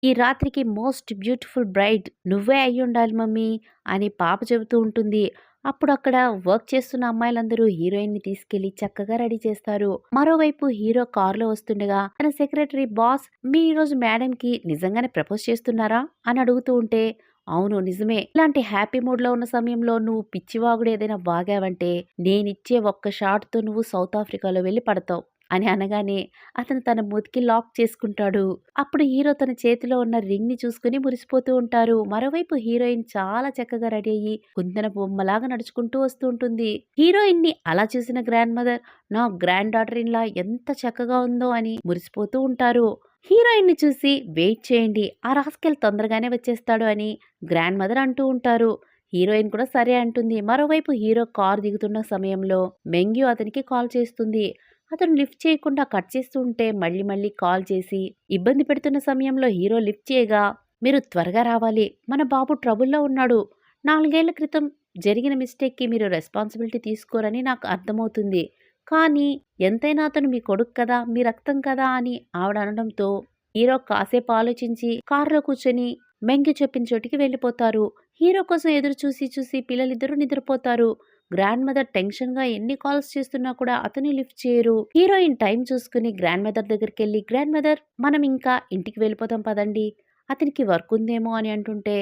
ఈ రాత్రికి most beautiful braid నువ్వే అయ్యుండాలి మమ్మీ అని పాప చెబుతూ ఉంటుంది. అప్పుడు అక్కడ వర్క్ చేస్తున్న అమ్మాయిలందరూ హీరోయిన్‌ని తీసుకెళ్లి చక్కగా రెడీ చేస్తారు. మరోవైపు హీరో కారులో వస్తుండగా తన సెక్రటరీ బాస్ మీరు ఈరోజు మేడంకి నిజంగానే ప్రపోజ్ చేస్తున్నారా అని అడుగుతూ ఉంటే అవును నిజమే. ఇలాంటి హ్యాపీ మూడ్‌లో ఉన్న సమయంలో నువ్వు పిచ్చివాగుడు ఏదైనా వాగావంటే నేనిచ్చే ఒక్క షాట్‌తో నువ్వు సౌత్ ఆఫ్రికాలో వెళ్లి పడతావు అని అనగానే అతను తన మూతికి లాక్ చేసుకుంటాడు. అప్పుడు హీరో తన చేతిలో ఉన్న రింగ్‌ని చూసుకొని మురిసిపోతూ ఉంటారు. మరోవైపు హీరోయిన్ చాలా చక్కగా రెడీ అయ్యి కుందన బొమ్మలాగా నడుచుకుంటూ వస్తూ ఉంటుంది. హీరోయిన్‌ని అలా చూసిన గ్రాండ్ మదర్ నా గ్రాండ్ డాటర్ ఇన్ లా ఎంత చక్కగా ఉందో అని మురిసిపోతూ ఉంటారు. హీరోయిన్‌ని చూసి వెయిట్ చేయండి. ఆ రాస్కెల్ తొందరగానే వచ్చేస్తాడు అని గ్రాండ్ మదర్ అంటూ ఉంటారు. హీరోయిన్ కూడా సరే అంటుంది. మరోవైపు హీరో కారు దిగుతున్న సమయంలో మెంగ్యూ అతనికి కాల్ చేస్తుంది. అతను లిఫ్ట్ చేయకుండా కట్ చేస్తూ ఉంటే మళ్ళీ మళ్ళీ కాల్ చేసి ఇబ్బంది పెడుతున్న సమయంలో హీరో లిఫ్ట్ చేయగా మీరు త్వరగా రావాలి మన బాబు ట్రబుల్లో ఉన్నాడు 4 ఏళ్ల క్రితం జరిగిన మిస్టేక్కి మీరు రెస్పాన్సిబిలిటీ తీసుకోరని నాకు అర్థమవుతుంది కానీ ఎంతైనా అతను మీ కొడుకు కదా మీ రక్తం కదా అని ఆవిడ అనడంతో హీరో కాసేపు ఆలోచించి కారులో కూర్చొని మెంగి చెప్పిన చోటికి వెళ్ళిపోతారు. హీరో కోసం ఎదురు చూసి చూసి పిల్లలిద్దరూ నిద్రపోతారు. గ్రాండ్ మదర్ టెన్షన్ గా ఎన్ని కాల్స్ చేస్తున్నా కూడా అతని లిఫ్ట్ చేయరు. హీరోయిన్ టైం చూసుకుని గ్రాండ్ మదర్ దగ్గరికి వెళ్ళి గ్రాండ్ మదర్ మనం ఇంకా ఇంటికి వెళ్ళిపోతాం పదండి అతనికి వర్క్ ఉందేమో అని అంటుంటే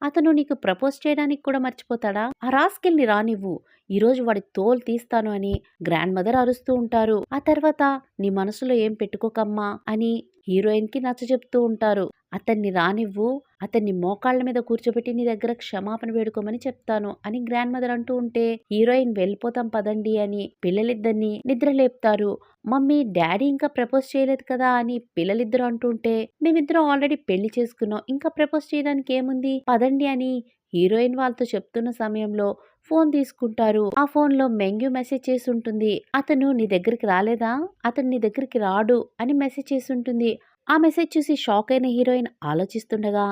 అతను నీకు ప్రపోజ్ చేయడానికి కూడా మర్చిపోతాడా ఆ రాస్కెల్ని రానివ్వు ఈరోజు వాడి తోలు తీస్తాను అని గ్రాండ్ మదర్ అరుస్తూ ఉంటారు. ఆ తర్వాత నీ మనసులో ఏం పెట్టుకోకమ్మా అని హీరోయిన్ కి నచ్చ చెప్తూ ఉంటారు. అతన్ని రానివ్వు అతన్ని మోకాళ్ల మీద కూర్చోబెట్టి నీ దగ్గర క్షమాపణ వేడుకోమని చెప్తాను అని గ్రాండ్ మదర్ అంటూ ఉంటే హీరోయిన్ వెళ్ళిపోతాం పదండి అని పిల్లలిద్దరిని నిద్రలేపుతారు. మమ్మీ డాడీ ఇంకా ప్రపోజ్ చేయలేదు కదా అని పిల్లలిద్దరూ అంటుంటే మేమిద్దరం ఆల్రెడీ పెళ్లి చేసుకున్నాం ఇంకా ప్రపోజ్ చేయడానికి ఏముంది పదండి అని హీరోయిన్ వాళ్ళతో చెప్తున్న సమయంలో ఫోన్ తీసుకుంటారు. ఆ ఫోన్ లో మెంగ్యూ మెసేజ్ చేసి ఉంటుంది. అతను నీ దగ్గరికి రాలేదా అతను నీ దగ్గరికి రాడు అని మెసేజ్ చేసి ఉంటుంది. ఆ మెసేజ్ చూసి షాక్ అయిన హీరోయిన్ ఆలోచిస్తుండగా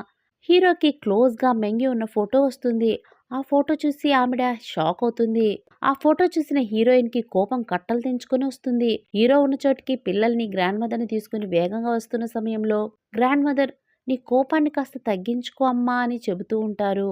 హీరోకి క్లోజ్ గా మెంగి ఉన్న ఫోటో వస్తుంది. ఆ ఫోటో చూసి ఆవిడ షాక్ అవుతుంది. ఆ ఫోటో చూసిన హీరోయిన్ కి కోపం కట్టలు తెంచుకొని వస్తుంది. హీరో ఉన్న చోటికి పిల్లల్ని గ్రాండ్ మదర్ ని తీసుకుని వేగంగా వస్తున్న సమయంలో గ్రాండ్ మదర్ నీ కోపాన్ని కాస్త తగ్గించుకో అమ్మా అని చెబుతూ ఉంటారు.